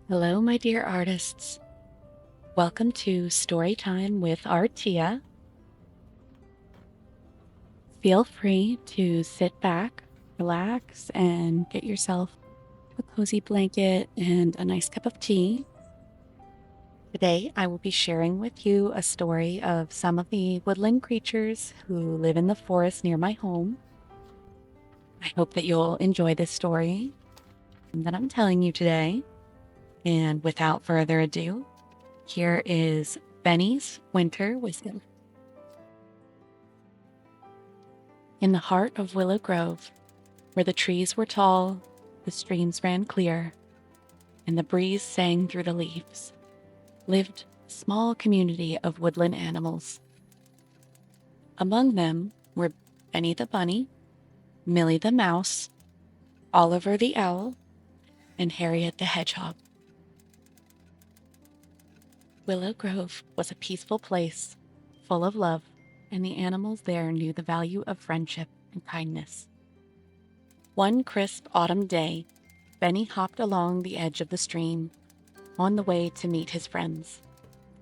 Hello, my dear artists. Welcome to Storytime with Artia. Feel free to sit back, relax, and get yourself a cozy blanket and a nice cup of tea. Today, I will be sharing with you a story of some of the woodland creatures who live in the forest near my home. I hope that you'll enjoy this story that I'm telling you today. And without further ado, here is Benny's Winter Wisdom. In the heart of Willow Grove, where the trees were tall, the streams ran clear, and the breeze sang through the leaves, lived a small community of woodland animals. Among them were Benny the bunny, Millie the mouse, Oliver the owl, and Harriet the hedgehog. Willow Grove was a peaceful place, full of love, and the animals there knew the value of friendship and kindness. One crisp autumn day, Benny hopped along the edge of the stream, on the way to meet his friends,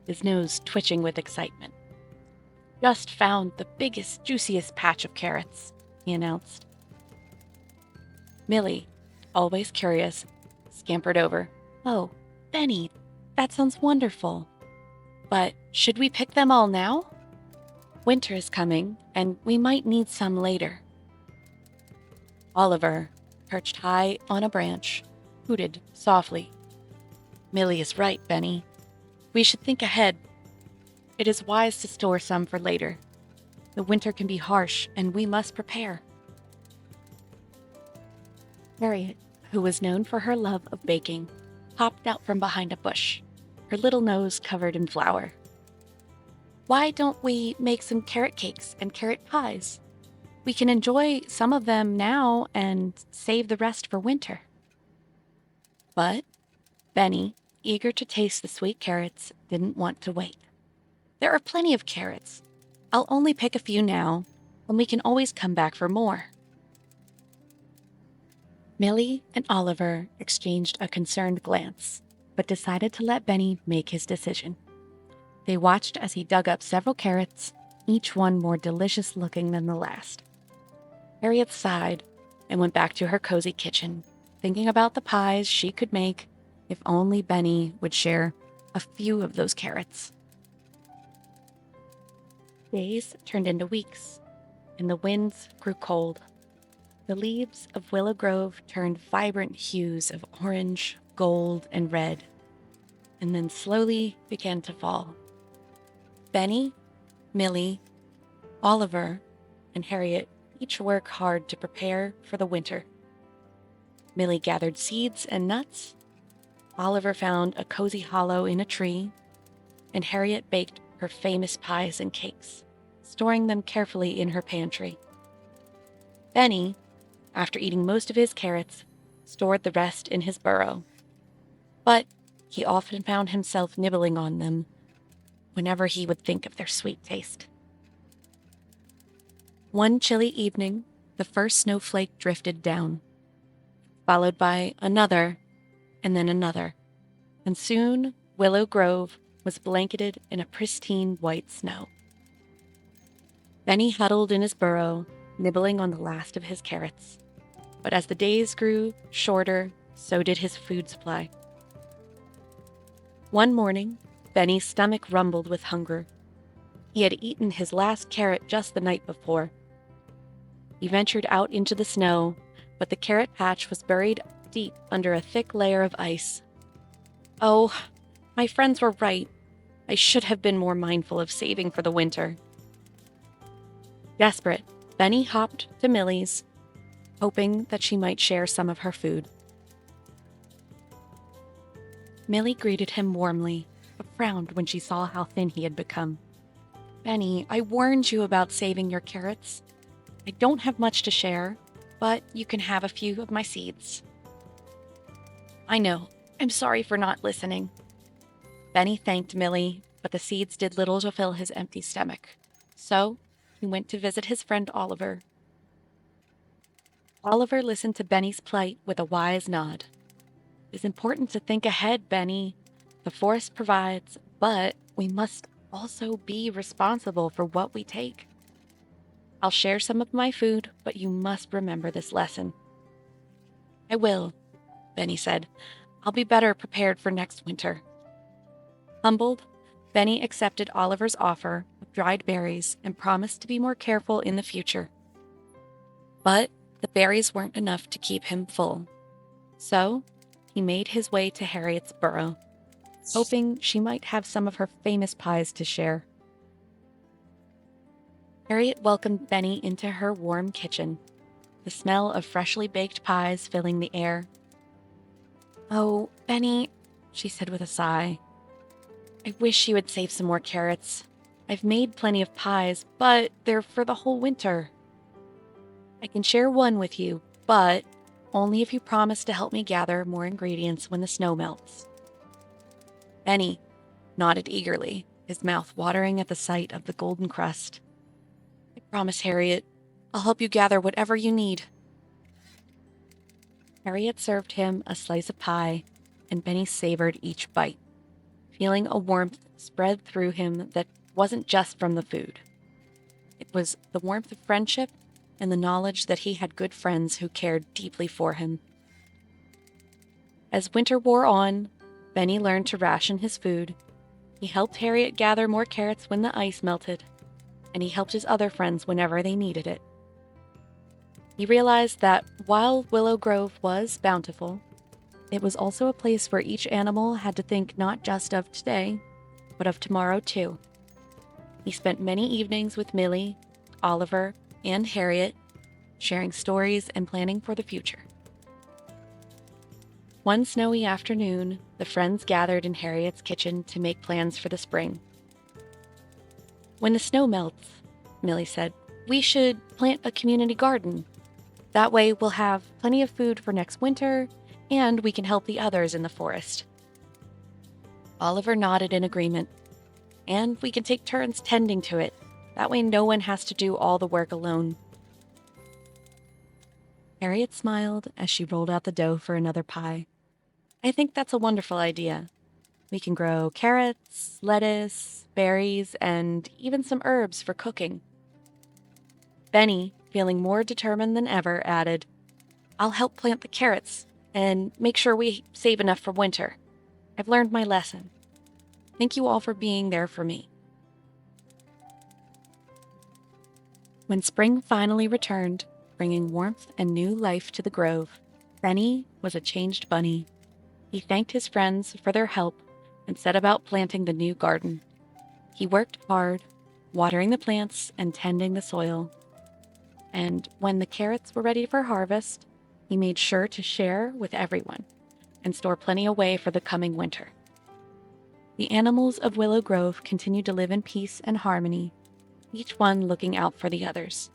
his nose twitching with excitement. "Just found the biggest, juiciest patch of carrots," he announced. Millie, always curious, scampered over. "Oh, Benny, that sounds wonderful. But should we pick them all now? Winter is coming, and we might need some later." Oliver, perched high on a branch, hooted softly. "Millie is right, Benny. We should think ahead. It is wise to store some for later. The winter can be harsh, and we must prepare." Harriet, who was known for her love of baking, popped out from behind a bush, her little nose covered in flour. "Why don't we make some carrot cakes and carrot pies? We can enjoy some of them now and save the rest for winter." But Benny, eager to taste the sweet carrots, didn't want to wait. "There are plenty of carrots. I'll only pick a few now, and we can always come back for more." Millie and Oliver exchanged a concerned glance, but decided to let Benny make his decision. They watched as he dug up several carrots, each one more delicious looking than the last. Harriet sighed and went back to her cozy kitchen, thinking about the pies she could make if only Benny would share a few of those carrots. Days turned into weeks, and the winds grew cold. The leaves of Willow Grove turned vibrant hues of orange, gold, and red, and then slowly began to fall. Benny, Millie, Oliver, and Harriet each worked hard to prepare for the winter. Millie gathered seeds and nuts. Oliver found a cozy hollow in a tree, and Harriet baked her famous pies and cakes, storing them carefully in her pantry. Benny, after eating most of his carrots, stored the rest in his burrow. But he often found himself nibbling on them whenever he would think of their sweet taste. One chilly evening, the first snowflake drifted down, followed by another, and then another, and soon Willow Grove was blanketed in a pristine white snow. Benny huddled in his burrow, nibbling on the last of his carrots. But as the days grew shorter, so did his food supply. One morning, Benny's stomach rumbled with hunger. He had eaten his last carrot just the night before. He ventured out into the snow, but the carrot patch was buried deep under a thick layer of ice. "Oh, my friends were right. I should have been more mindful of saving for the winter." Desperate, Benny hopped to Millie's, hoping that she might share some of her food. Millie greeted him warmly, but frowned when she saw how thin he had become. "Benny, I warned you about saving your carrots. I don't have much to share, but you can have a few of my seeds." "I know. I'm sorry for not listening." Benny thanked Millie, but the seeds did little to fill his empty stomach. So he went to visit his friend Oliver. Oliver listened to Benny's plight with a wise nod. is important to think ahead, Benny. The forest provides, but we must also be responsible for what we take. I'll share some of my food, but you must remember this lesson." "I will," Benny said. "I'll be better prepared for next winter." Humbled, Benny accepted Oliver's offer of dried berries and promised to be more careful in the future. But the berries weren't enough to keep him full. So he made his way to Harriet's burrow, hoping she might have some of her famous pies to share. Harriet welcomed Benny into her warm kitchen, the smell of freshly baked pies filling the air. "Oh, Benny," she said with a sigh, "I wish you would save some more carrots. I've made plenty of pies, but they're for the whole winter. I can share one with you, but only if you promise to help me gather more ingredients when the snow melts." Benny nodded eagerly, his mouth watering at the sight of the golden crust. "I promise, Harriet. I'll help you gather whatever you need." Harriet served him a slice of pie, and Benny savored each bite, feeling a warmth spread through him that wasn't just from the food. It was the warmth of friendship and the knowledge that he had good friends who cared deeply for him. As winter wore on, Benny learned to ration his food. He helped Harriet gather more carrots when the ice melted, and he helped his other friends whenever they needed it. He realized that while Willow Grove was bountiful, it was also a place where each animal had to think not just of today, but of tomorrow too. He spent many evenings with Millie, Oliver, and Harriet, sharing stories and planning for the future. One snowy afternoon, the friends gathered in Harriet's kitchen to make plans for the spring. "When the snow melts," Millie said, "we should plant a community garden. That way we'll have plenty of food for next winter, and we can help the others in the forest." Oliver nodded in agreement. "And we can take turns tending to it. That way no one has to do all the work alone." Harriet smiled as she rolled out the dough for another pie. "I think that's a wonderful idea. We can grow carrots, lettuce, berries, and even some herbs for cooking." Benny, feeling more determined than ever, added, "I'll help plant the carrots and make sure we save enough for winter. I've learned my lesson. Thank you all for being there for me." When spring finally returned, bringing warmth and new life to the grove, Benny was a changed bunny. He thanked his friends for their help and set about planting the new garden. He worked hard, watering the plants and tending the soil. And when the carrots were ready for harvest, he made sure to share with everyone and store plenty away for the coming winter. The animals of Willow Grove continued to live in peace and harmony, each one looking out for the others,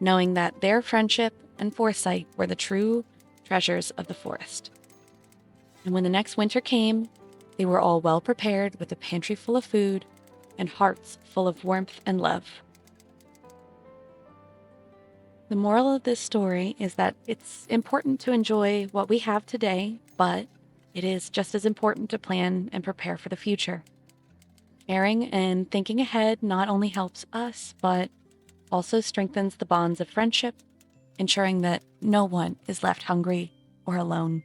knowing that their friendship and foresight were the true treasures of the forest. And when the next winter came, they were all well prepared with a pantry full of food and hearts full of warmth and love. The moral of this story is that it's important to enjoy what we have today, but it is just as important to plan and prepare for the future. Caring and thinking ahead not only helps us, but also strengthens the bonds of friendship, ensuring that no one is left hungry or alone.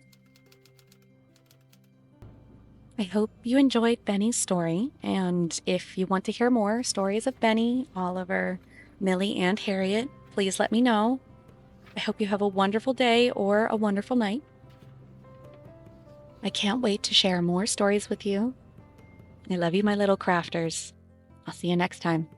I hope you enjoyed Benny's story, and if you want to hear more stories of Benny, Oliver, Millie, and Harriet, please let me know. I hope you have a wonderful day or a wonderful night. I can't wait to share more stories with you. I love you, my little crafters. I'll see you next time.